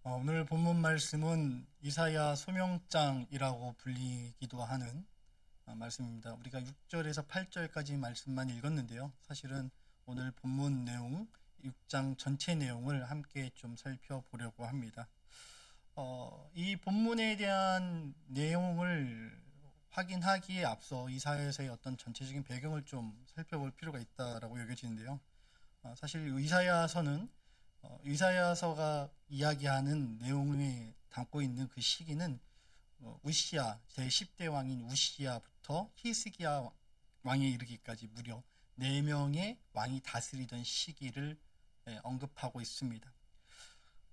오늘 본문 말씀은 이사야 소명장이라고 불리기도 하는 말씀입니다. 우리가 6절에서 8절까지 말씀만 읽었는데요. 사실은 오늘 본문 내용, 6장 전체 내용을 함께 좀 살펴보려고 합니다. 이 본문에 대한 내용을 확인하기에 앞서 이사야서의 어떤 전체적인 배경을 좀 살펴볼 필요가 있다라고 여겨지는데요. 사실 이사야서는 이사야서가 이야기하는 내용에 담고 있는 그 시기는 우시야 제10대 왕인 우시야부터 히스기야 왕에 이르기까지 무려 4명의 왕이 다스리던 시기를 언급하고 있습니다.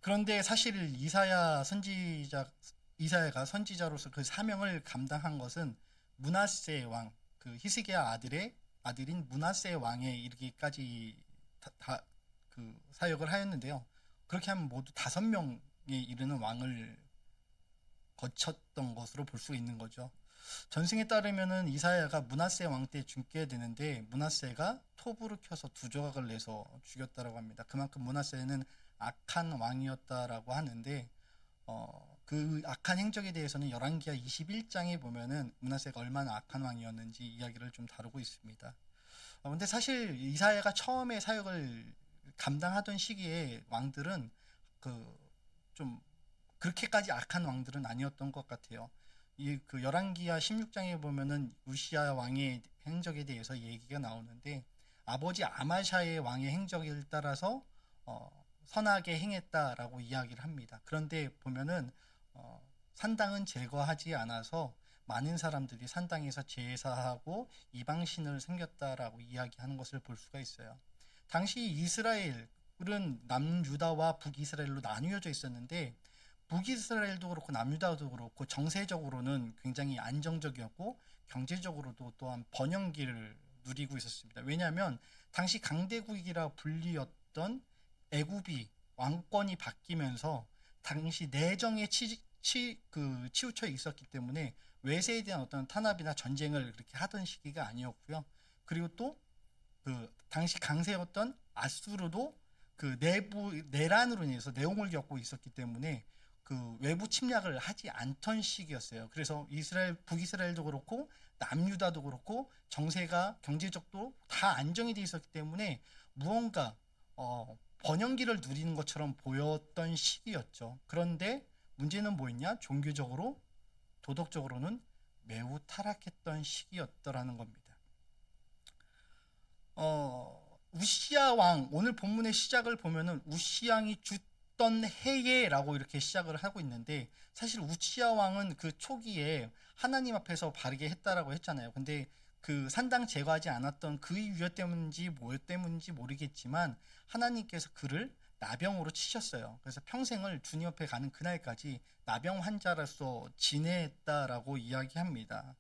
그런데 사실 이사야가 선지자로서 그 사명을 감당한 것은 므낫세 왕, 그 히스기야 아들인 므낫세 왕에 이르기까지 그 사역을 하였는데요. 그렇게 하면 모두 5명에 이르는 왕을 거쳤던 것으로 볼 수 있는 거죠. 전승에 따르면은 이사야가 므낫세 왕 때 죽게 되는데 므낫세가 톱으로 켜서 2조각을 내서 죽였다라고 합니다. 그만큼 므낫세는 악한 왕이었다라고 하는데 그 악한 행적에 대해서는 열왕기하 21장에 보면은 므낫세가 얼마나 악한 왕이었는지 이야기를 좀 다루고 있습니다. 근데 사실 이사야가 처음에 사역을 감당하던 시기에 왕들은 좀 그렇게까지 악한 왕들은 아니었던 것 같아요. 그 열왕기하 16장에 보면은 우시야 왕의 행적에 대해서 얘기가 나오는데 아버지 아마샤의 왕의 행적을 따라서 선하게 행했다라고 이야기를 합니다. 그런데 보면은 산당은 제거하지 않아서 많은 사람들이 산당에서 제사하고 이방신을 섬겼다라고 이야기하는 것을 볼 수가 있어요. 당시 이스라엘은 남유다와 북이스라엘로 나뉘어져 있었는데 북이스라엘도 그렇고 남유다도 그렇고 정세적으로는 굉장히 안정적이었고 경제적으로도 또한 번영기를 누리고 있었습니다. 왜냐하면 당시 강대국이라 불리었던 애굽이 왕권이 바뀌면서 당시 내정에 치우쳐 있었기 때문에 외세에 대한 어떤 탄압이나 전쟁을 그렇게 하던 시기가 아니었고요. 그리고 또 그 당시 강세였던 아수르도 그 내란으로 인해서 내용을 겪고 있었기 때문에 그 외부 침략을 하지 않던 시기였어요. 그래서 북이스라엘도 그렇고 남유다도 그렇고 정세가 경제적도 다 안정이 돼 있었기 때문에 무언가 번영기를 누리는 것처럼 보였던 시기였죠. 그런데 문제는 뭐였냐? 종교적으로 도덕적으로는 매우 타락했던 시기였더라는 겁니다. 우시야 왕, 오늘 본문의 시작을 보면은 우시양이 죽던 해에라고 이렇게 시작을 하고 있는데 사실 우시야 왕은 그 초기에 하나님 앞에서 바르게 했다라고 했잖아요. 근데 그 산당 제거하지 않았던 그 이유 때문인지 뭐 때문인지 모르겠지만 하나님께서 그를 나병으로 치셨어요. 그래서 평생을 주님 옆에 가는 그날까지 나병 환자로서 지냈다라고 이야기합니다.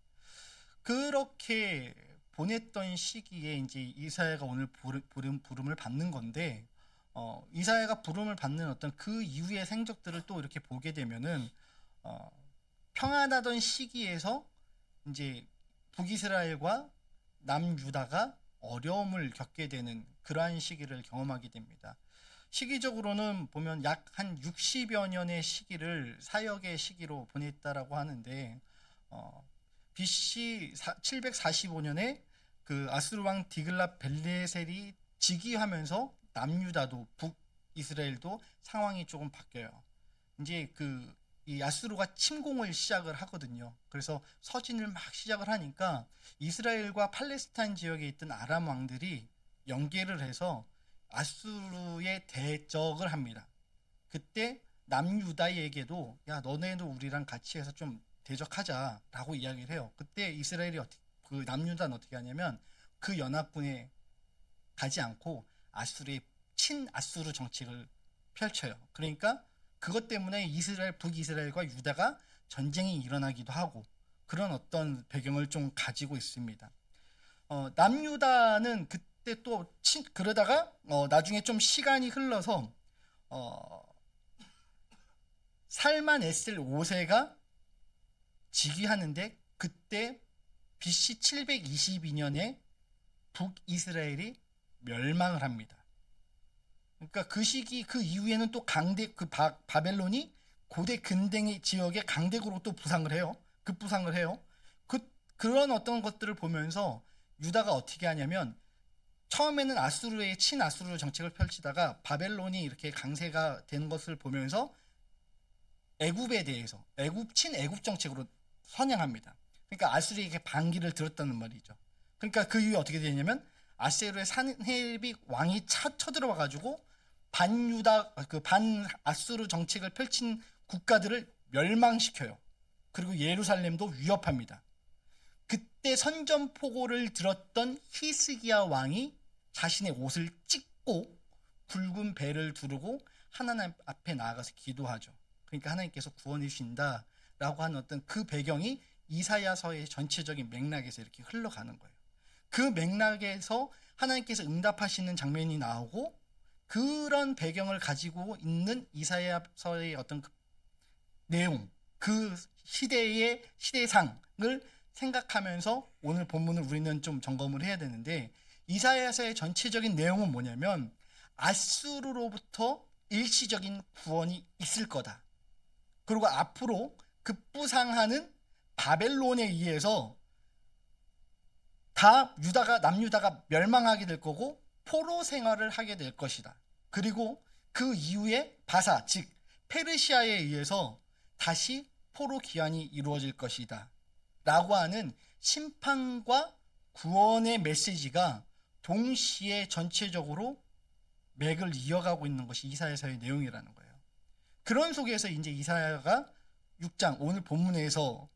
그렇게 보냈던 시기에 이제 이사야가 오늘 부름을 받는 건데 이사야가 부름을 받는 어떤 그 이후의 행적들을 또 이렇게 보게 되면은 어, 평안하던 시기에서 이제 북이스라엘과 남유다가 어려움을 겪게 되는 그러한 시기를 경험하게 됩니다. 시기적으로는 보면 약 한 60여 년의 시기를 사역의 시기로 보냈다라고 하는데 BC 745년에 그 아수르 왕 디글랏 벨레셀이 즉위하면서 남유다도 북이스라엘도 상황이 조금 바뀌어요. 이제 이 아수르가 침공을 시작을 하거든요. 그래서 서진을 막 시작을 하니까 이스라엘과 팔레스타인 지역에 있던 아람 왕들이 연계를 해서 아수르에 대적을 합니다. 그때 남유다에게도 야 너네도 우리랑 같이 해서 좀 대적하자라고 이야기를 해요. 그때 그 남유다는 어떻게 하냐면 그 연합군에 가지 않고 아수르의 친아수르 정책을 펼쳐요. 그러니까 그것 때문에 북이스라엘과 유다가 전쟁이 일어나기도 하고 그런 어떤 배경을 좀 가지고 있습니다. 남유다는 그때 또 그러다가 나중에 좀 시간이 흘러서 살만에셀 5세가 즉위하는데 그때 BC 722년에 북이스라엘이 멸망을 합니다. 그러니까 그 시기 그 이후에는 또 강대 그 바벨론이 고대 근대 지역의 강대국으로 또 부상을 해요. 급부상을 해요. 그런 어떤 것들을 보면서 유다가 어떻게 하냐면 처음에는 아수르의 친아수르 정책을 펼치다가 바벨론이 이렇게 강세가 되는 것을 보면서 애굽에 대해서 친애굽 정책으로 선양합니다. 그러니까 아수르에게 반기를 들었다는 말이죠. 그러니까 그 이후에 어떻게 되냐면 아세르의 산헤립 왕이 쳐들어와 가지고 반유다 그 반아수르 정책을 펼친 국가들을 멸망시켜요. 그리고 예루살렘도 위협합니다. 그때 선전포고를 들었던 히스기야 왕이 자신의 옷을 찢고 붉은 배를 두르고 하나님 앞에 나아가서 기도하죠. 그러니까 하나님께서 구원해 주신다라고 하는 어떤 그 배경이 이사야서의 전체적인 맥락에서 이렇게 흘러가는 거예요. 그 맥락에서 하나님께서 응답하시는 장면이 나오고 그런 배경을 가지고 있는 이사야서의 어떤 그 내용, 그 시대상을 생각하면서 오늘 본문을 우리는 좀 점검을 해야 되는데 이사야서의 전체적인 내용은 뭐냐면 아수르로부터 일시적인 구원이 있을 거다. 그리고 앞으로 급부상하는 바벨론에 의해서 다 남유다가 멸망하게 될 거고 포로 생활을 하게 될 것이다. 그리고 그 이후에 바사 즉 페르시아에 의해서 다시 포로 귀환이 이루어질 것이다. 라고 하는 심판과 구원의 메시지가 동시에 전체적으로 맥을 이어가고 있는 것이 이사야서의 내용이라는 거예요. 그런 속에서 이제 이사야가 6장 오늘 본문에서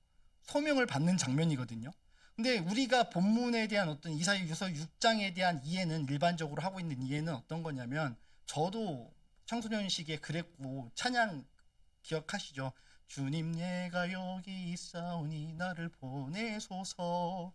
소명을 받는 장면이거든요. 근데 우리가 본문에 대한 어떤 이사야서 6장에 대한 이해는 일반적으로 하고 있는 이해는 어떤 거냐면 저도 청소년 시기에 그랬고 찬양 기억하시죠? 주님 내가 여기 있사오니 나를 보내소서.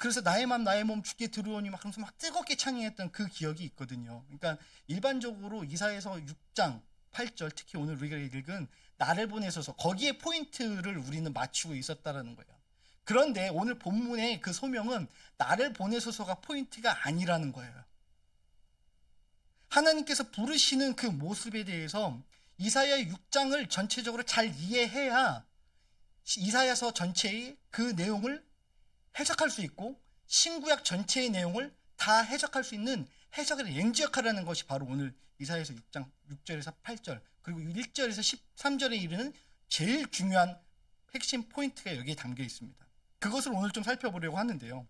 그래서 나의 맘 나의 몸 주께 들으오니 막 그러면서 막 뜨겁게 찬양했던 그 기억이 있거든요. 그러니까 일반적으로 이사야서 6장 8절 특히 오늘 우리가 읽은 나를 보내소서 거기에 포인트를 우리는 맞추고 있었다라는 거예요. 그런데 오늘 본문의 그 소명은 나를 보내소서가 포인트가 아니라는 거예요. 하나님께서 부르시는 그 모습에 대해서 이사야 6장을 전체적으로 잘 이해해야 이사야서 전체의 그 내용을 해석할 수 있고 신구약 전체의 내용을 다 해석할 수 있는 해석의 렌즈 역할을 하는 것이 바로 오늘 이사야서 6장 6절에서 8절 그리고 1절에서 13절에 이르는 제일 중요한 핵심 포인트가 여기에 담겨 있습니다. 그것을 오늘 좀 살펴보려고 하는데요.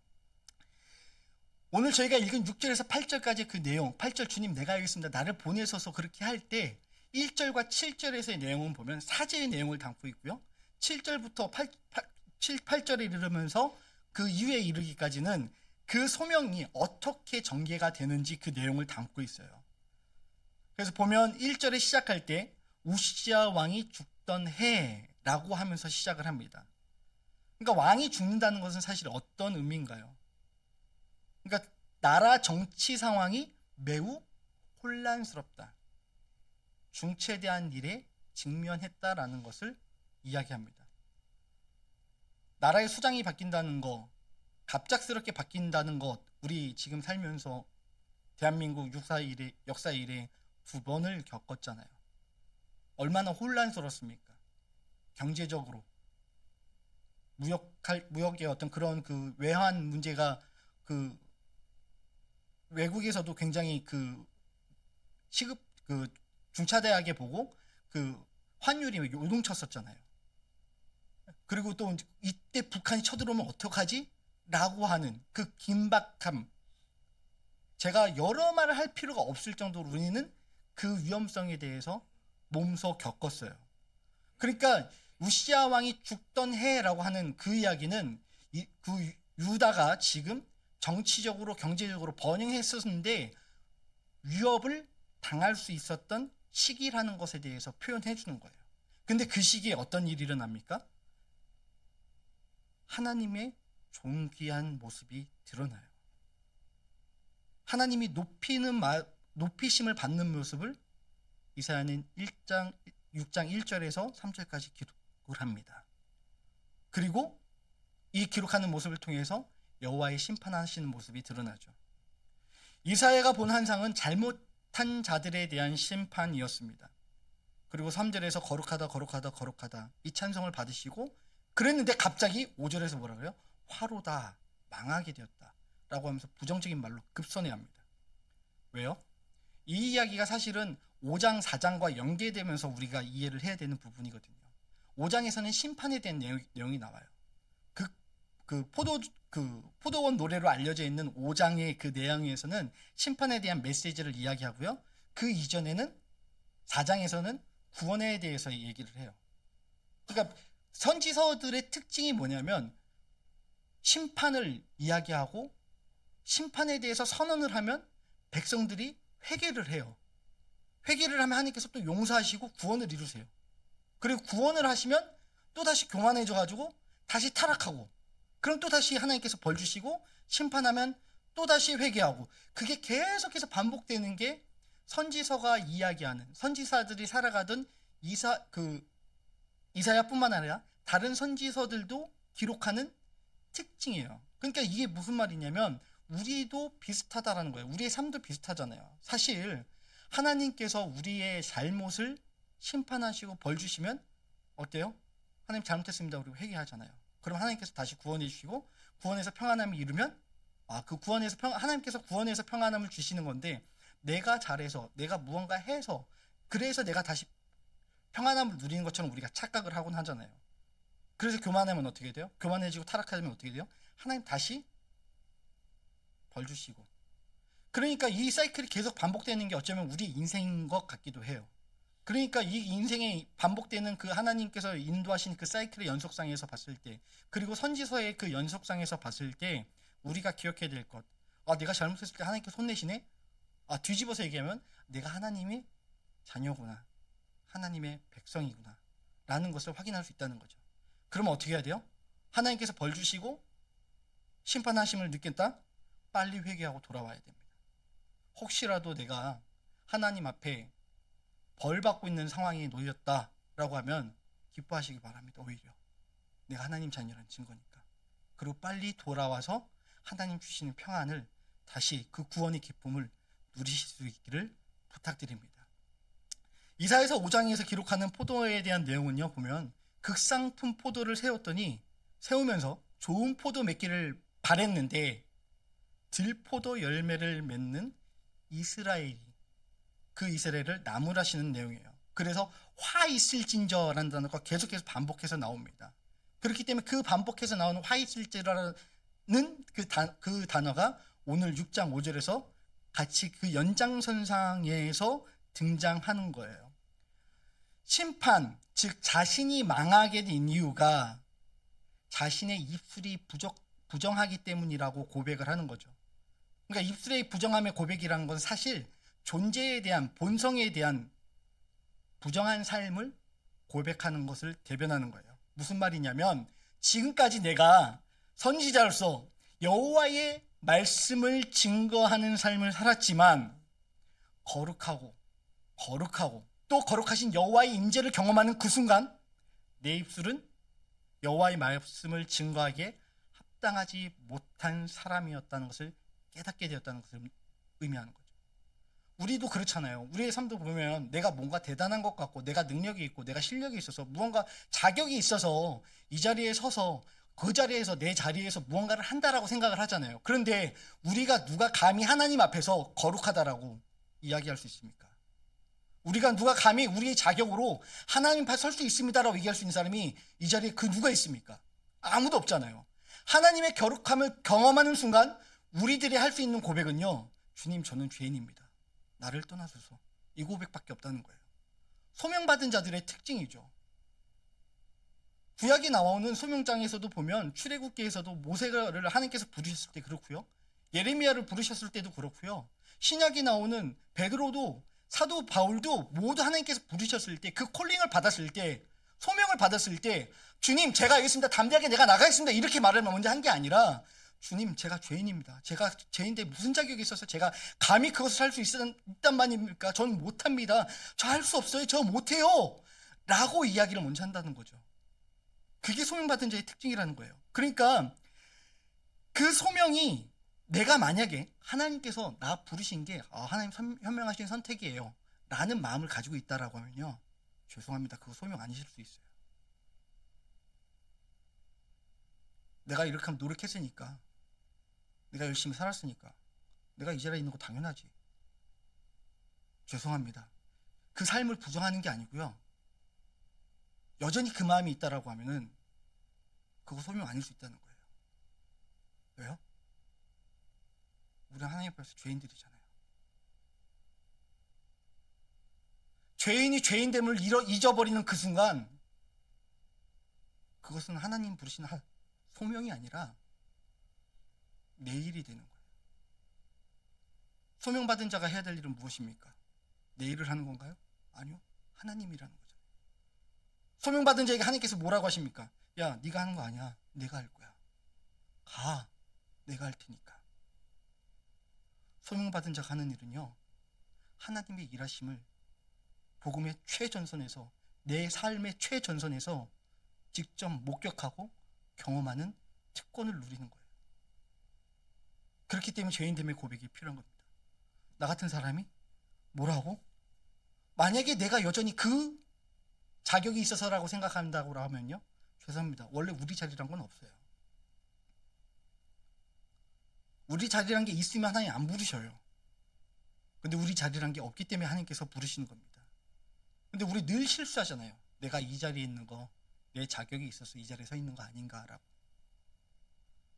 오늘 저희가 읽은 6절에서 8절까지 그 내용 8절 주님 내가 여기 있습니다. 나를 보내셔서 그렇게 할 때 1절과 7절에서의 내용은 보면 사제의 내용을 담고 있고요. 7절부터 8절에 이르면서 그 이후에 이르기까지는 그 소명이 어떻게 전개가 되는지 그 내용을 담고 있어요. 그래서 보면 1절에 시작할 때 우시아 왕이 죽던 해라고 하면서 시작을 합니다. 그러니까 왕이 죽는다는 것은 사실 어떤 의미인가요? 그러니까 나라 정치 상황이 매우 혼란스럽다. 중체대한 일에 직면했다라는 것을 이야기합니다. 나라의 수장이 바뀐다는 것, 갑작스럽게 바뀐다는 것, 우리 지금 살면서 대한민국 역사 이래 2번을 겪었잖아요. 얼마나 혼란스럽습니까? 경제적으로 무역의 어떤 그런 그 외환 문제가 그 외국에서도 굉장히 그 시급 그 중차대하게 보고 그 환율이 요동쳤었잖아요. 그리고 또 이때 북한이 쳐들어오면 어떡하지? 라고 하는 그 긴박함. 제가 여러 말을 할 필요가 없을 정도로 우리는 그 위험성에 대해서 몸소 겪었어요. 그러니까 우시아 왕이 죽던 해라고 하는 그 이야기는 그 유다가 지금 정치적으로 경제적으로 번영했었는데 위협을 당할 수 있었던 시기라는 것에 대해서 표현해 주는 거예요. 근데 그 시기에 어떤 일이 일어납니까? 하나님의 존귀한 모습이 드러나요. 하나님이 높이심을 받는 모습을 이사야는 6장 1절에서 3절까지 기록을 합니다. 그리고 이 기록하는 모습을 통해서 여호와의 심판하시는 모습이 드러나죠. 이사야가 본 환상은 악한 자들에 대한 심판이었습니다. 그리고 3절에서 거룩하다 거룩하다 거룩하다 이 찬송을 받으시고 그랬는데 갑자기 5절에서 뭐라 그래요? 화로다 망하게 되었다 라고 하면서 부정적인 말로 급선회합니다. 왜요? 이 이야기가 사실은 5장 4장과 연계되면서 우리가 이해를 해야 되는 부분이거든요. 5장에서는 심판에 대한 내용이 나와요. 포도원 노래로 알려져 있는 5장의 그 내용에서는 심판에 대한 메시지를 이야기하고요. 그 이전에는 4장에서는 구원에 대해서 얘기를 해요. 그러니까 선지서들의 특징이 뭐냐면 심판을 이야기하고 심판에 대해서 선언을 하면 백성들이 회개를 해요. 회개를 하면 하나님께서 또 용서하시고 구원을 이루세요. 그리고 구원을 하시면 또다시 교만해져 가지고 다시 타락하고 그럼 또다시 하나님께서 벌 주시고 심판하면 또다시 회개하고 그게 계속해서 반복되는 게 선지서가 이야기하는 선지사들이 살아가던 이사야뿐만 아니라 다른 선지서들도 기록하는 특징이에요. 그러니까 이게 무슨 말이냐면 우리도 비슷하다라는 거예요. 우리의 삶도 비슷하잖아요. 사실 하나님께서 우리의 잘못을 심판하시고 벌 주시면 어때요? 하나님 잘못했습니다. 우리 회개하잖아요. 그럼 하나님께서 다시 구원해 주시고 구원에서 평안함을 이루면 그 하나님께서 구원에서 평안함을 주시는 건데 내가 잘해서 내가 무언가 해서 그래서 내가 다시 평안함을 누리는 것처럼 우리가 착각을 하곤 하잖아요. 그래서 교만하면 어떻게 돼요? 교만해지고 타락하면 어떻게 돼요? 하나님 다시 벌 주시고 그러니까 이 사이클이 계속 반복되는 게 어쩌면 우리 인생인 것 같기도 해요. 그러니까 이 인생에 반복되는 그 하나님께서 인도하신 그 사이클의 연속상에서 봤을 때 그리고 선지서의 그 연속상에서 봤을 때 우리가 기억해야 될 것 내가 잘못했을 때 하나님께서 혼내시네? 뒤집어서 얘기하면 내가 하나님의 자녀구나 하나님의 백성이구나 라는 것을 확인할 수 있다는 거죠. 그러면 어떻게 해야 돼요? 하나님께서 벌 주시고 심판하심을 느꼈다? 빨리 회개하고 돌아와야 됩니다. 혹시라도 내가 하나님 앞에 벌 받고 있는 상황에 놓였다라고 하면 기뻐하시기 바랍니다. 오히려 내가 하나님 자녀라는 증거니까. 그리고 빨리 돌아와서 하나님 주시는 평안을 다시 그 구원의 기쁨을 누리실 수 있기를 부탁드립니다. 이사야서 5장에서 기록하는 포도에 대한 내용은요, 보면 극상품 포도를 세우면서 좋은 포도 맺기를 바랬는데 들포도 열매를 맺는 이스라엘이 그 이스라엘을 나무라시는 내용이에요. 그래서 화 있을진저라는 단어가 계속해서 반복해서 나옵니다. 그렇기 때문에 그 반복해서 나오는 화 있을지라는 그 단어가 오늘 6장 5절에서 같이 그 연장선상에서 등장하는 거예요. 심판, 즉 자신이 망하게 된 이유가 자신의 입술이 부정하기 때문이라고 고백을 하는 거죠. 그러니까 입술의 부정함의 고백이라는 건 사실 존재에 대한 본성에 대한 부정한 삶을 고백하는 것을 대변하는 거예요. 무슨 말이냐면 지금까지 내가 선지자로서 여호와의 말씀을 증거하는 삶을 살았지만 거룩하고 또 거룩하신 여호와의 임재를 경험하는 그 순간 내 입술은 여호와의 말씀을 증거하기에 합당하지 못한 사람이었다는 것을 깨닫게 되었다는 것을 의미하는 거죠. 우리도 그렇잖아요. 우리의 삶도 보면 내가 뭔가 대단한 것 같고 내가 능력이 있고 내가 실력이 있어서 무언가 자격이 있어서 이 자리에 서서 그 자리에서 내 자리에서 무언가를 한다라고 생각을 하잖아요. 그런데 우리가 누가 감히 하나님 앞에서 거룩하다라고 이야기할 수 있습니까? 우리가 누가 감히 우리의 자격으로 하나님 앞에 설 수 있습니다라고 얘기할 수 있는 사람이 이 자리에 그 누가 있습니까? 아무도 없잖아요. 하나님의 거룩함을 경험하는 순간 우리들이 할 수 있는 고백은요, 주님 저는 죄인입니다. 나를 떠나소서. 이 고백밖에 없다는 거예요. 소명받은 자들의 특징이죠. 구약에 나오는 소명장에서도 보면 출애굽기에서도 모세를 하나님께서 부르셨을 때 그렇고요. 예레미야를 부르셨을 때도 그렇고요. 신약에 나오는 베드로도 사도 바울도 모두 하나님께서 부르셨을 때 그 콜링을 받았을 때 소명을 받았을 때 주님 제가 알겠습니다. 담대하게 내가 나가겠습니다. 이렇게 말을 먼저 한 게 아니라 주님 제가 죄인입니다. 제가 죄인데 무슨 자격이 있어서 제가 감히 그것을 할 수 있단 말입니까? 저는 못합니다. 저 할 수 없어요. 저 못해요. 라고 이야기를 먼저 한다는 거죠. 그게 소명받은 자의 특징이라는 거예요. 그러니까 그 소명이 내가 만약에 하나님께서 나 부르신 게 하나님 현명하신 선택이에요 라는 마음을 가지고 있다라고 하면요, 죄송합니다. 그거 소명 아니실 수 있어요. 내가 이렇게 하면 노력했으니까, 내가 열심히 살았으니까 내가 이 자리에 있는 거 당연하지. 죄송합니다. 그 삶을 부정하는 게 아니고요, 여전히 그 마음이 있다라고 하면은 그거 소명 아닐 수 있다는 거예요. 왜요? 우리는 하나님 앞에서 죄인들이잖아요. 죄인이 죄인됨을 잊어버리는 그 순간, 그것은 하나님 부르신 소명이 아니라 내 일이 되는 거예요. 소명받은 자가 해야 될 일은 무엇입니까? 내 일을 하는 건가요? 아니요, 하나님이라는 거죠. 소명받은 자에게 하나님께서 뭐라고 하십니까? 야, 네가 하는 거 아니야. 내가 할 거야. 가. 내가 할 테니까. 소명받은 자가 하는 일은요, 하나님의 일하심을 복음의 최전선에서, 내 삶의 최전선에서 직접 목격하고 경험하는 특권을 누리는 거예요. 그렇기 때문에 죄인됨의 고백이 필요한 겁니다. 나 같은 사람이 뭐라고? 만약에 내가 여전히 그 자격이 있어서라고 생각한다고 하면요, 죄송합니다. 원래 우리 자리란 건 없어요. 우리 자리란 게 있으면 하나님 안 부르셔요. 근데 우리 자리란 게 없기 때문에 하나님께서 부르시는 겁니다. 근데 우리 늘 실수하잖아요. 내가 이 자리에 있는 거, 내 자격이 있어서 이 자리에 서 있는 거 아닌가라고.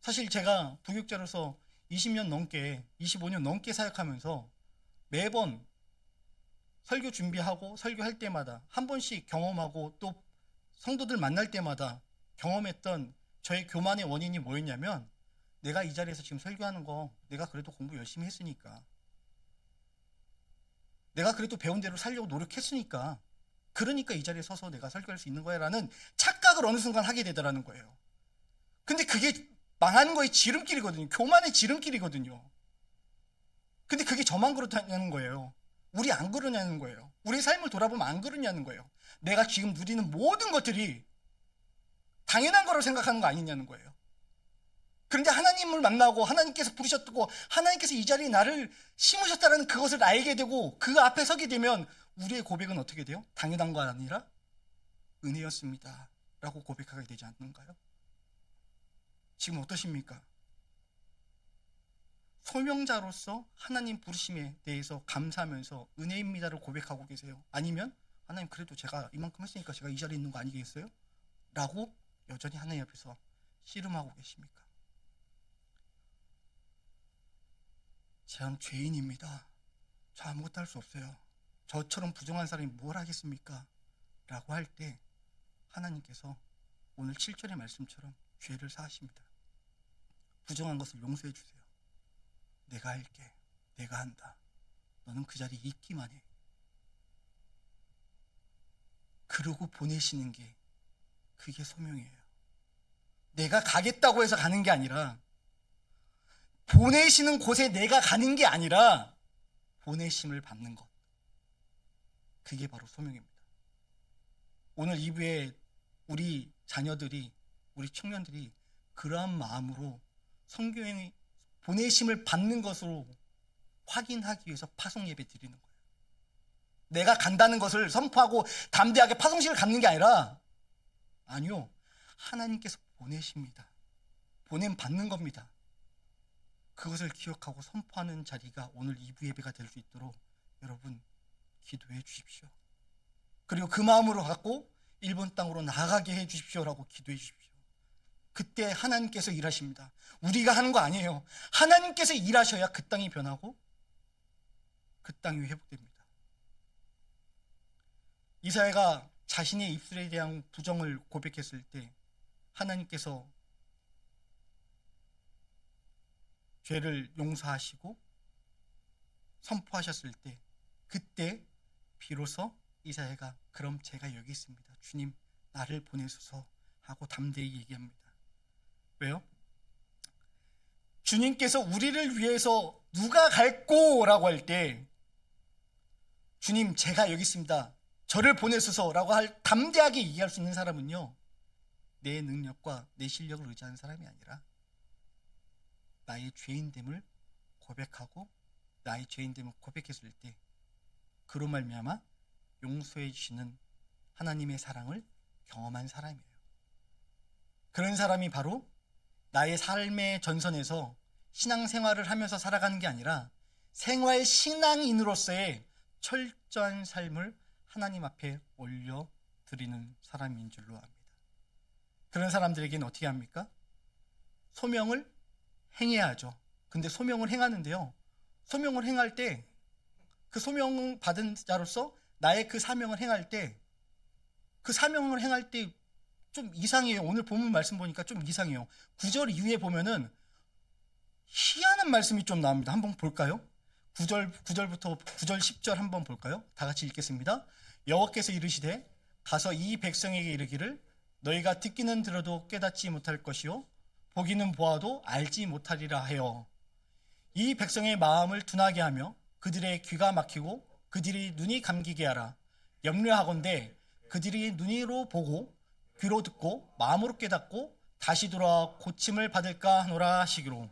사실 제가 부교육자로서 20년 넘게, 25년 넘게 사역하면서 매번 설교 준비하고 설교할 때마다 한 번씩 경험하고, 또 성도들 만날 때마다 경험했던 저의 교만의 원인이 뭐였냐면, 내가 이 자리에서 지금 설교하는 거 내가 그래도 공부 열심히 했으니까, 내가 그래도 배운 대로 살려고 노력했으니까, 그러니까 이 자리에 서서 내가 설교할 수 있는 거야 라는 착각을 어느 순간 하게 되더라는 거예요. 근데 그게 망하는 거의 지름길이거든요. 교만의 지름길이거든요. 근데 그게 저만 그렇다는 거예요. 우리 안 그러냐는 거예요. 우리 삶을 돌아보면 안 그러냐는 거예요. 내가 지금 누리는 모든 것들이 당연한 거라고 생각하는 거 아니냐는 거예요. 그런데 하나님을 만나고 하나님께서 부르셨고 하나님께서 이 자리에 나를 심으셨다는 그것을 알게 되고 그 앞에 서게 되면 우리의 고백은 어떻게 돼요? 당연한 거 아니라 은혜였습니다 라고 고백하게 되지 않는가요? 지금 어떠십니까? 소명자로서 하나님 부르심에 대해서 감사하면서 은혜입니다를 고백하고 계세요? 아니면 하나님 그래도 제가 이만큼 했으니까 제가 이 자리에 있는 거 아니겠어요? 라고 여전히 하나님 앞에서 씨름하고 계십니까? 참 죄인입니다. 저 아무것도 할 수 없어요. 저처럼 부정한 사람이 뭘 하겠습니까? 라고 할 때 하나님께서 오늘 7절의 말씀처럼 죄를 사하십니다. 부정한 것을 용서해 주세요. 내가 할게. 내가 한다. 너는 그 자리에 있기만 해. 그러고 보내시는 게 그게 소명이에요. 내가 가겠다고 해서 가는 게 아니라, 보내시는 곳에 내가 가는 게 아니라 보내심을 받는 것. 그게 바로 소명입니다. 오늘 2부에 우리 자녀들이, 우리 청년들이 그러한 마음으로 성경의 보내심을 받는 것으로 확인하기 위해서 파송 예배 드리는 거예요. 내가 간다는 것을 선포하고 담대하게 파송식을 갖는 게 아니라, 아니요, 하나님께서 보내십니다. 보냄 받는 겁니다. 그것을 기억하고 선포하는 자리가 오늘 2부 예배가 될 수 있도록 여러분 기도해 주십시오. 그리고 그 마음으로 갖고 일본 땅으로 나아가게 해 주십시오라고 기도해 주십시오. 그때 하나님께서 일하십니다. 우리가 하는 거 아니에요. 하나님께서 일하셔야 그 땅이 변하고 그 땅이 회복됩니다. 이사야가 자신의 입술에 대한 부정을 고백했을 때 하나님께서 죄를 용서하시고 선포하셨을 때, 그때 비로소 이사야가 그럼 제가 여기 있습니다. 주님 나를 보내소서 하고 담대히 얘기합니다. 왜요? 주님께서 우리를 위해서 누가 갈꼬? 라고 할 때 주님 제가 여기 있습니다. 저를 보내소서 라고 담대하게 얘기할 수 있는 사람은요, 내 능력과 내 실력을 의지하는 사람이 아니라 나의 죄인됨을 고백하고 나의 죄인됨을 고백했을 때 그로 말미암아 용서해 주시는 하나님의 사랑을 경험한 사람이에요. 그런 사람이 바로 나의 삶의 전선에서 신앙생활을 하면서 살아가는 게 아니라 생활 신앙인으로서의 철저한 삶을 하나님 앞에 올려드리는 사람인 줄로 압니다. 그런 사람들에게는 어떻게 합니까? 소명을 행해야 하죠. 근데 소명을 행하는데요, 소명을 행할 때 그 소명 받은 자로서 나의 그 사명을 행할 때 그 사명을 행할 때 좀 이상해요. 오늘 본문 말씀 보니까 좀 이상해요. 9절 이후에 보면은 희한한 말씀이 좀 나옵니다. 한번 볼까요? 9절부터 9절 10절 한번 볼까요? 다 같이 읽겠습니다. 여호와께서 이르시되 가서 이 백성에게 이르기를 너희가 듣기는 들어도 깨닫지 못할 것이요 보기는 보아도 알지 못하리라 하여 이 백성의 마음을 둔하게 하며 그들의 귀가 막히고 그들이 눈이 감기게 하라. 염려하건대 그들이 눈으로 보고 귀로 듣고 마음으로 깨닫고 다시 돌아와 고침을 받을까 하노라 하시기로.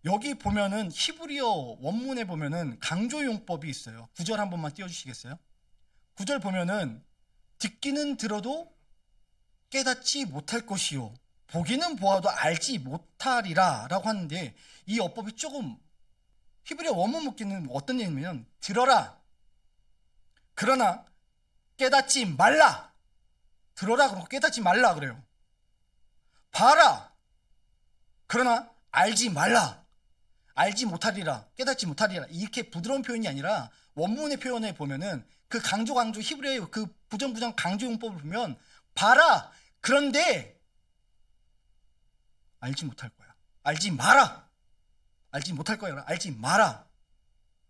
여기 보면은 히브리어 원문에 보면은 강조용법이 있어요. 9절 한 번만 띄워주시겠어요? 9절 보면은 듣기는 들어도 깨닫지 못할 것이요 보기는 보아도 알지 못하리라 라고 하는데, 이 어법이 조금 히브리어 원문 묻기는 어떤 얘기냐면 들어라 그러나 깨닫지 말라. 들어라 그러고 깨닫지 말라 그래요. 봐라 그러나 알지 말라. 알지 못하리라, 깨닫지 못하리라. 이렇게 부드러운 표현이 아니라 원문의 표현에 보면은 그 강조 히브리어의 그 부정 강조용법을 보면 봐라 그런데 알지 못할 거야. 알지 마라. 알지 못할 거야. 알지 마라.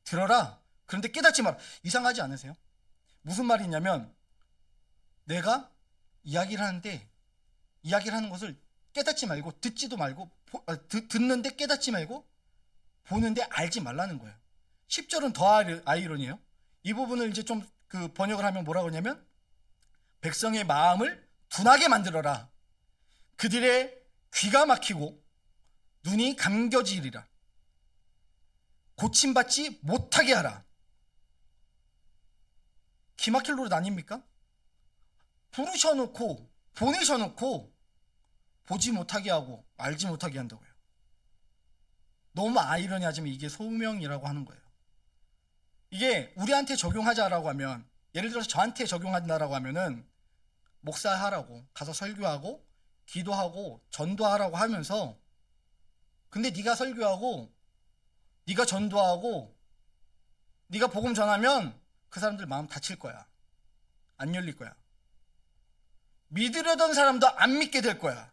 들어라 그런데 깨닫지 마라. 이상하지 않으세요? 무슨 말이냐면 내가 이야기를 하는데 이야기를 하는 것을 깨닫지 말고 듣지도 말고 듣는데 깨닫지 말고 보는데 알지 말라는 거예요. 10절은 더 아이러니에요. 이 부분을 이제 좀 그 번역을 하면 뭐라고 하냐면 백성의 마음을 둔하게 만들어라. 그들의 귀가 막히고 눈이 감겨지리라. 고침받지 못하게 하라. 기막힐 노릇 아닙니까? 부르셔놓고 보내셔놓고 보지 못하게 하고 알지 못하게 한다고요. 너무 아이러니하지만 이게 소명이라고 하는 거예요. 이게 우리한테 적용하자라고 하면, 예를 들어서 저한테 적용한다라고 하면은 목사하라고 가서 설교하고 기도하고 전도하라고 하면서, 근데 네가 설교하고 네가 전도하고 네가 복음 전하면 그 사람들 마음 다칠 거야. 안 열릴 거야. 믿으려던 사람도 안 믿게 될 거야.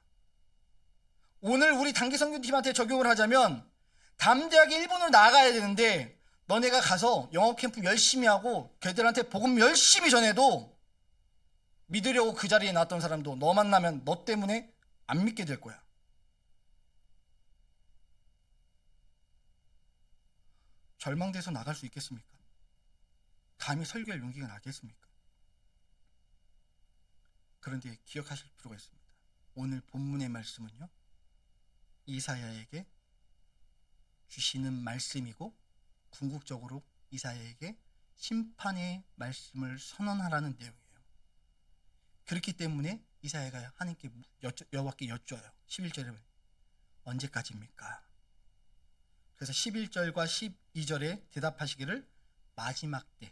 오늘 우리 단기 선교팀한테 적용을 하자면 담대하게 일본으로 나가야 되는데 너네가 가서 영어 캠프 열심히 하고 걔들한테 복음 열심히 전해도 믿으려고 그 자리에 나왔던 사람도 너 만나면 너 때문에 안 믿게 될 거야. 절망돼서 나갈 수 있겠습니까? 감히 설교할 용기가 나겠습니까? 그런데 기억하실 필요가 있습니다. 오늘 본문의 말씀은요, 이사야에게 주시는 말씀이고 궁극적으로 이사야에게 심판의 말씀을 선언하라는 내용이에요. 그렇기 때문에 이사야가 하나님께 여호와께 여쭈어요. 11절에 언제까지입니까? 그래서 11절과 12절에 대답하시기를 마지막 때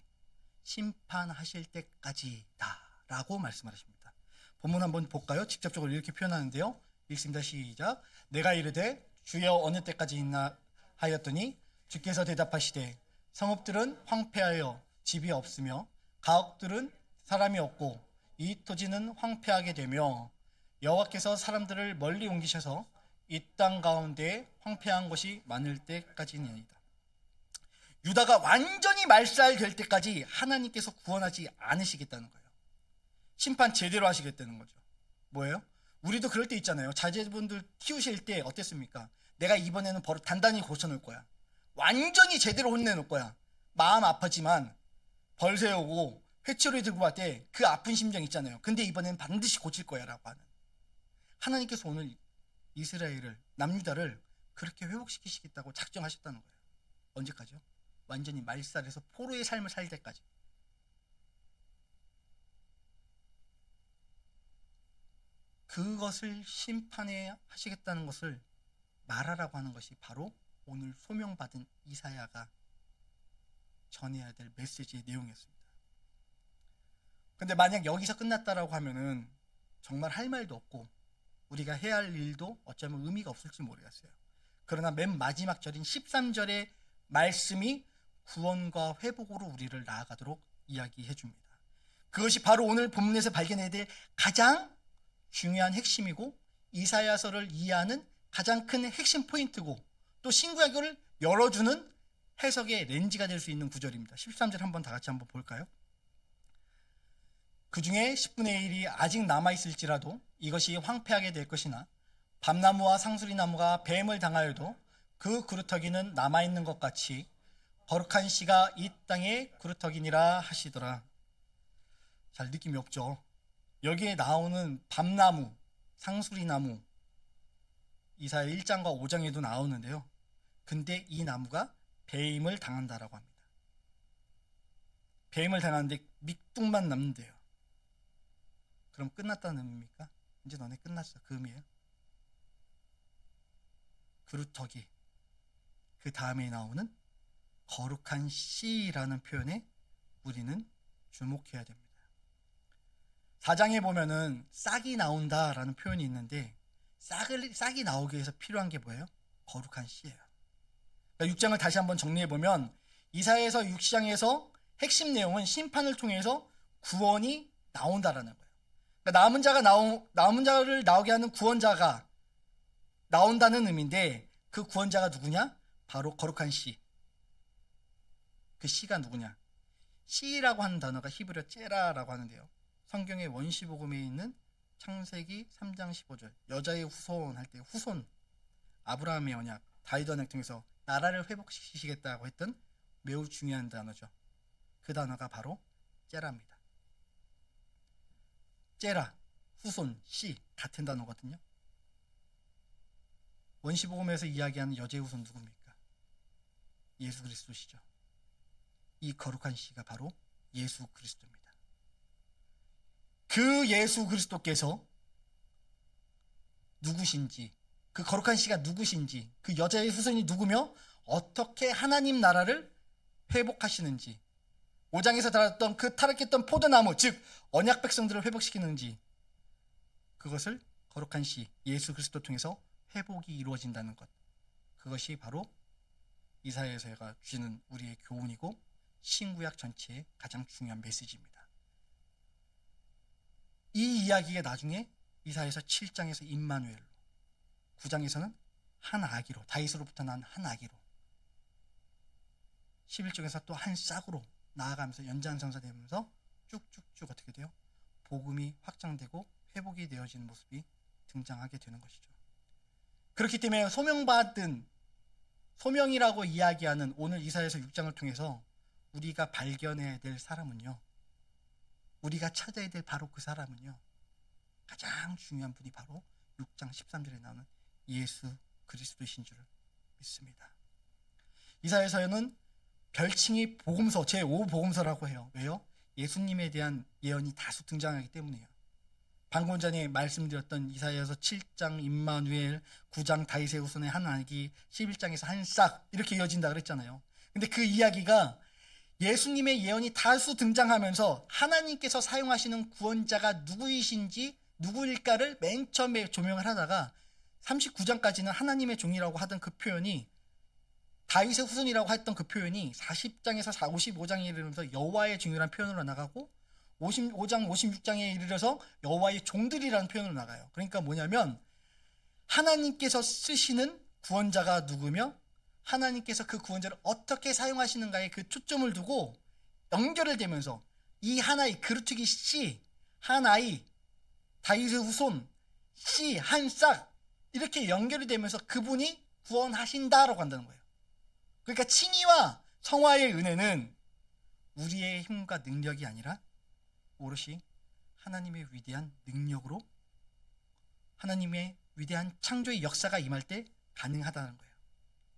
심판하실 때까지다 라고 말씀하십니다. 본문 한번 볼까요? 직접적으로 이렇게 표현하는데요. 읽습니다. 시작. 내가 이르되 주여 어느 때까지 있나 하였더니 주께서 대답하시되 성읍들은 황폐하여 집이 없으며 가옥들은 사람이 없고 이 토지는 황폐하게 되며 여호와께서 사람들을 멀리 옮기셔서 이 땅 가운데 황폐한 것이 많을 때까지니이다. 유다가 완전히 말살될 때까지 하나님께서 구원하지 않으시겠다는 거예요. 심판 제대로 하시겠다는 거죠. 뭐예요? 우리도 그럴 때 있잖아요. 자제분들 키우실 때 어땠습니까? 내가 이번에는 버릇 단단히 고쳐놓을 거야. 완전히 제대로 혼내놓을 거야. 마음 아프지만 벌 세우고 회초리 들고 갈 때 그 아픈 심정 있잖아요. 근데 이번에는 반드시 고칠 거야 라고 하는, 하나님께서 오늘 이스라엘을, 남유다를 그렇게 회복시키시겠다고 작정하셨다는 거예요. 언제까지요? 완전히 말살해서 포로의 삶을 살 때까지. 그것을 심판해 하시겠다는 것을 말하라고 하는 것이 바로 오늘 소명받은 이사야가 전해야 될 메시지의 내용이었습니다. 근데 만약 여기서 끝났다라고 하면은 정말 할 말도 없고 우리가 해야 할 일도 어쩌면 의미가 없을지 모르겠어요. 그러나 맨 마지막 절인 13절의 말씀이 구원과 회복으로 우리를 나아가도록 이야기해 줍니다. 그것이 바로 오늘 본문에서 발견해야 될 가장 중요한 핵심이고 이사야서를 이해하는 가장 큰 핵심 포인트고 또 신구약을 열어주는 해석의 렌즈가 될 수 있는 구절입니다. 13절 한번 다 같이 한번 볼까요? 그 중에 10분의 1이 아직 남아있을지라도 이것이 황폐하게 될 것이나 밤나무와 상수리나무가 뱀을 당하여도 그 구루터기는 남아있는 것 같이 거룩한 씨가 이 땅의 구루터기니라 하시더라. 잘 느낌이 없죠? 여기에 나오는 밤나무, 상수리나무 이사야 1장과 5장에도 나오는데요. 근데 이 나무가 배임을 당한다라고 합니다. 배임을 당하는데 밑둥만 남는데요. 그럼 끝났다는 의미입니까? 이제 너네 끝났어. 그 의미예요. 구루터기. 그 다음에 나오는 거룩한 씨라는 표현에 우리는 주목해야 됩니다. 4장에 보면은 싹이 나온다라는 표현이 있는데 싹이 나오기 위해서 필요한 게 뭐예요? 거룩한 씨예요. 그러니까 6장을 다시 한번 정리해 보면 이사야서 6장에서 핵심 내용은 심판을 통해서 구원이 나온다라는 거예요. 그러니까 남은 자를 나오게 하는 구원자가 나온다는 의미인데 그 구원자가 누구냐? 바로 거룩한 씨. 그 씨가 누구냐? 씨라고 하는 단어가 히브리어 째라라고 하는데요. 성경의 원시복음에 있는 창세기 3장 15절 여자의 후손 할 때 후손 아브라함의 언약 다윗 언약 통해서 나라를 회복시키시겠다고 했던 매우 중요한 단어죠. 그 단어가 바로 째라입니다. 째라, 후손, 씨 같은 단어거든요. 원시복음에서 이야기하는 여자의 후손 누굽니까? 예수 그리스도시죠. 이 거룩한 씨가 바로 예수 그리스도입니다. 그 예수 그리스도께서 누구신지, 그 거룩한 씨가 누구신지, 그 여자의 후손이 누구며 어떻게 하나님 나라를 회복하시는지, 5장에서 다뤘던 그 타락했던 포도나무, 즉 언약 백성들을 회복시키는지, 그것을 거룩한 씨 예수 그리스도 통해서 회복이 이루어진다는 것, 그것이 바로 이사야서가 주시는 우리의 교훈이고 신구약 전체의 가장 중요한 메시지입니다. 이 이야기가 나중에 이사야서 7장에서 임마누엘로, 9장에서는 한 아기로, 다윗으로부터 난 한 아기로, 11장에서 또 한 싹으로 나아가면서 연장선상되면서 쭉쭉쭉 어떻게 돼요? 복음이 확장되고 회복이 되어지는 모습이 등장하게 되는 것이죠. 그렇기 때문에 소명이라고 이야기하는 오늘 이사야서 6장을 통해서 우리가 발견해야 될 사람은요, 우리가 찾아야 될 바로 그 사람은요, 가장 중요한 분이 바로 6장 13절에 나오는 예수 그리스도이신 줄 믿습니다. 이사야서는 별칭이 복음서, 제5복음서라고 해요. 왜요? 예수님에 대한 예언이 다수 등장하기 때문이에요. 방금 전에 말씀드렸던 이사야서 7장 임마누엘, 9장 다윗의 후손의 한 아기, 11장에서 한 싹 이렇게 이어진다 그랬잖아요. 근데 그 이야기가 예수님의 예언이 다수 등장하면서 하나님께서 사용하시는 구원자가 누구일까를 맨 처음에 조명을 하다가 39장까지는 하나님의 종이라고 하던 그 표현이, 다윗의 후손이라고 했던 그 표현이 40장에서 55장에 이르면서 여호와의 종이라는 표현으로 나가고 55장, 56장에 이르러서 여호와의 종들이라는 표현으로 나가요. 그러니까 뭐냐면 하나님께서 쓰시는 구원자가 누구며 하나님께서 그 구원자를 어떻게 사용하시는가에 그 초점을 두고 연결을 되면서 이 하나의 그루터기 씨, 하나의 다윗의 후손, 씨, 한 싹 이렇게 연결이 되면서 그분이 구원하신다라고 한다는 거예요. 그러니까 칭의와 성화의 은혜는 우리의 힘과 능력이 아니라 오롯이 하나님의 위대한 능력으로, 하나님의 위대한 창조의 역사가 임할 때 가능하다는 거예요.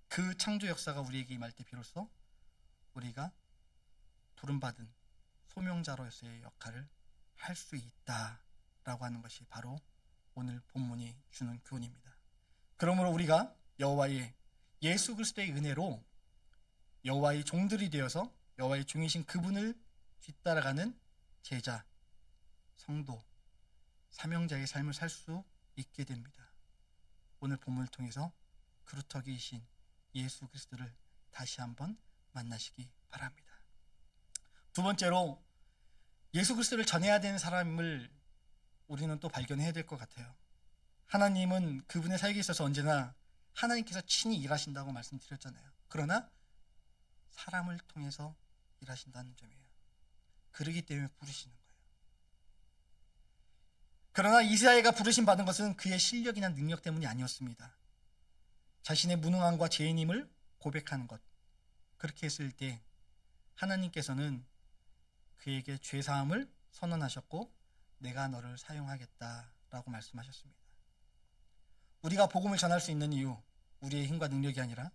그 창조 역사가 우리에게 임할 때 비로소 우리가 부름받은 소명자로서의 역할을 할 수 있다라고 하는 것이 바로 오늘 본문이 주는 교훈입니다. 그러므로 우리가 여호와의 예수 그리스도의 은혜로 여호와의 종들이 되어서 여호와의 종이신 그분을 뒤따라가는 제자, 성도, 사명자의 삶을 살 수 있게 됩니다. 오늘 본문을 통해서 그루터기이신 예수 그리스도를 다시 한번 만나시기 바랍니다. 두 번째로 예수 그리스도를 전해야 되는 사람을 우리는 또 발견해야 될 것 같아요. 하나님은 그분의 사역에 있어서 언제나 하나님께서 친히 일하신다고 말씀드렸잖아요. 그러나 사람을 통해서 일하신다는 점이에요. 그러기 때문에 부르시는 거예요. 그러나 이사야가 부르심 받은 것은 그의 실력이나 능력 때문이 아니었습니다. 자신의 무능함과 죄인임을 고백하는 것. 그렇게 했을 때 하나님께서는 그에게 죄사함을 선언하셨고 내가 너를 사용하겠다라고 말씀하셨습니다. 우리가 복음을 전할 수 있는 이유, 우리의 힘과 능력이 아니라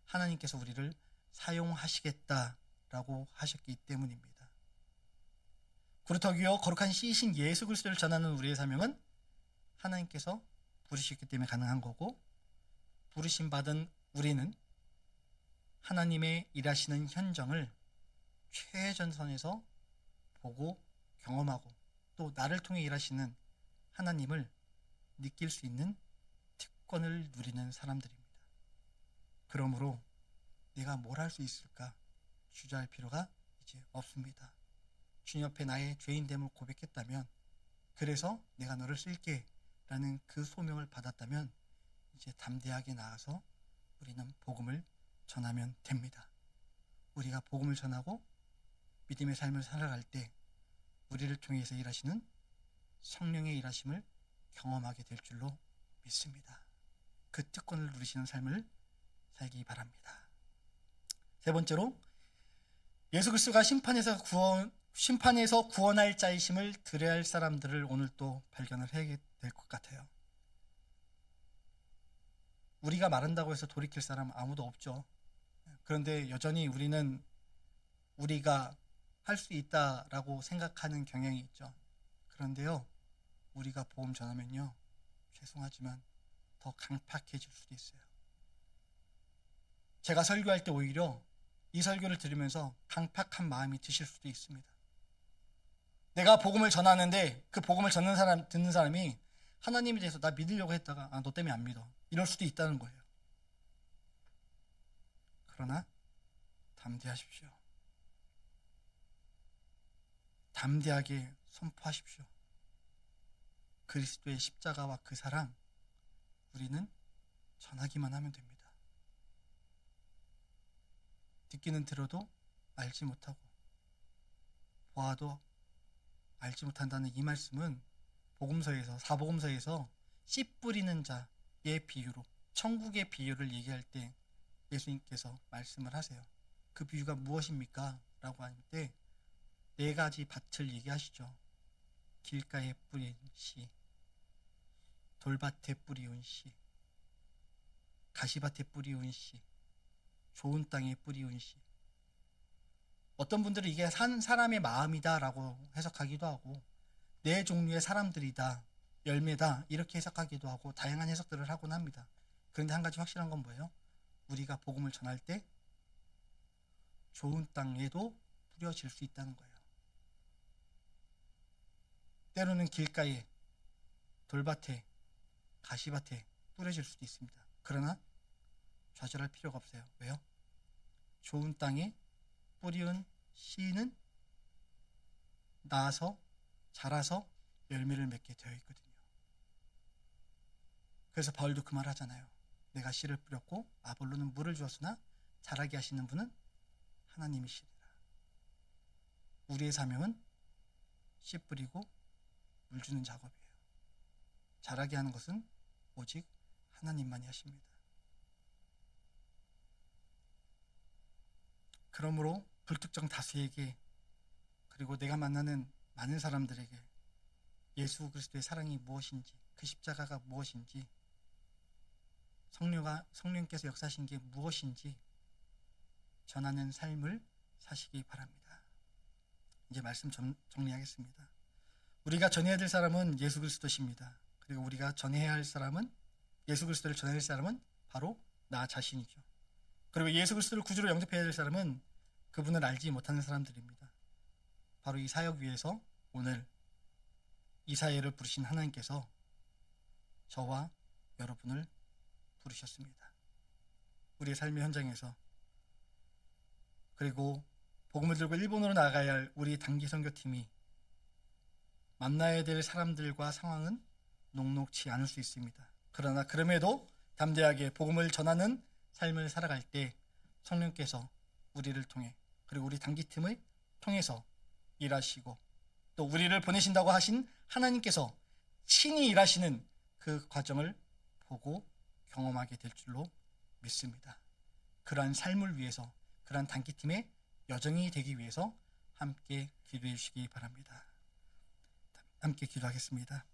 하나님께서 우리를 사용하시겠다라고 하셨기 때문입니다. 그렇다고요, 거룩한 씨이신 예수 그리스도를 전하는 우리의 사명은 하나님께서 부르셨기 때문에 가능한 거고, 부르심 받은 우리는 하나님의 일하시는 현장을 최전선에서 보고 경험하고 또 나를 통해 일하시는 하나님을 느낄 수 있는 특권을 누리는 사람들입니다. 그러므로 내가 뭘 할 수 있을까 주저할 필요가 이제 없습니다. 주님 앞에 나의 죄인됨을 고백했다면, 그래서 내가 너를 쓸게 라는 그 소명을 받았다면 이제 담대하게 나아서 우리는 복음을 전하면 됩니다. 우리가 복음을 전하고 믿음의 삶을 살아갈 때 우리를 통해서 일하시는 성령의 일하심을 경험하게 될 줄로 믿습니다. 그 특권을 누리시는 삶을 살기 바랍니다. 세 번째로, 예수 그리스도가 심판에서 구원할 자이심을 드려야 할 사람들을 오늘 또 발견을 해야 될 것 같아요. 우리가 말한다고 해서 돌이킬 사람 아무도 없죠. 그런데 여전히 우리는 우리가 할 수 있다라고 생각하는 경향이 있죠. 그런데요, 우리가 복음 전하면요, 죄송하지만 더 강팍해질 수도 있어요. 제가 설교할 때 오히려 이 설교를 들으면서 강팍한 마음이 드실 수도 있습니다. 내가 복음을 전하는데 그 복음을 듣는 사람이 하나님에 대해서 나 믿으려고 했다가 너 때문에 안 믿어, 이럴 수도 있다는 거예요. 그러나 담대하십시오. 담대하게 선포하십시오. 그리스도의 십자가와 그 사랑, 우리는 전하기만 하면 됩니다. 듣기는 들어도 알지 못하고 보아도 알지 못한다는 이 말씀은 사복음서에서 씨 뿌리는 자의 비유로, 천국의 비유를 얘기할 때 예수님께서 말씀을 하세요. 그 비유가 무엇입니까? 라고 할 때 네 가지 밭을 얘기하시죠. 길가에 뿌린 씨, 돌밭에 뿌리운 씨, 가시밭에 뿌리운 씨, 좋은 땅에 뿌리운 씨. 어떤 분들은 이게 산 사람의 마음이다 라고 해석하기도 하고, 네 종류의 사람들이다, 열매다, 이렇게 해석하기도 하고 다양한 해석들을 하곤 합니다. 그런데 한 가지 확실한 건 뭐예요? 우리가 복음을 전할 때 좋은 땅에도 뿌려질 수 있다는 거예요. 때로는 길가에, 돌밭에, 가시밭에 뿌려질 수도 있습니다. 그러나 좌절할 필요가 없어요. 왜요? 좋은 땅에 뿌리운 씨는 나아서 자라서 열매를 맺게 되어 있거든요. 그래서 바울도 그 말 하잖아요. 내가 씨를 뿌렸고 아볼로는 물을 주었으나 자라게 하시는 분은 하나님이시리라. 우리의 사명은 씨 뿌리고 물 주는 작업이에요. 자라게 하는 것은 오직 하나님만이 하십니다. 그러므로 불특정 다수에게, 그리고 내가 만나는 많은 사람들에게 예수 그리스도의 사랑이 무엇인지, 그 십자가가 무엇인지 성령께서 역사하신 게 무엇인지 전하는 삶을 사시기 바랍니다. 이제 말씀 정리하겠습니다. 우리가 전해야 될 사람은 예수 그리스도십니다. 그리고 우리가 전해야 할 사람은, 예수 그리스도를 전해야 할 사람은 바로 나 자신이죠. 그리고 예수 그리스도를 구주로 영접해야 될 사람은 그분을 알지 못하는 사람들입니다. 바로 이 사역 위에서 오늘 이 사회를 부르신 하나님께서 저와 여러분을 부르셨습니다. 우리의 삶의 현장에서, 그리고 복음을 들고 일본으로 나가야 할 우리 단기 선교팀이 만나야 될 사람들과 상황은 녹록지 않을 수 있습니다. 그러나 그럼에도 담대하게 복음을 전하는 삶을 살아갈 때 성령께서 우리를 통해, 그리고 우리 단기팀을 통해서 일하시고, 또 우리를 보내신다고 하신 하나님께서 친히 일하시는 그 과정을 보고 경험하게 될 줄로 믿습니다. 그러한 삶을 위해서, 그러한 단기팀의 여정이 되기 위해서 함께 기도해 주시기 바랍니다. 함께 기도하겠습니다.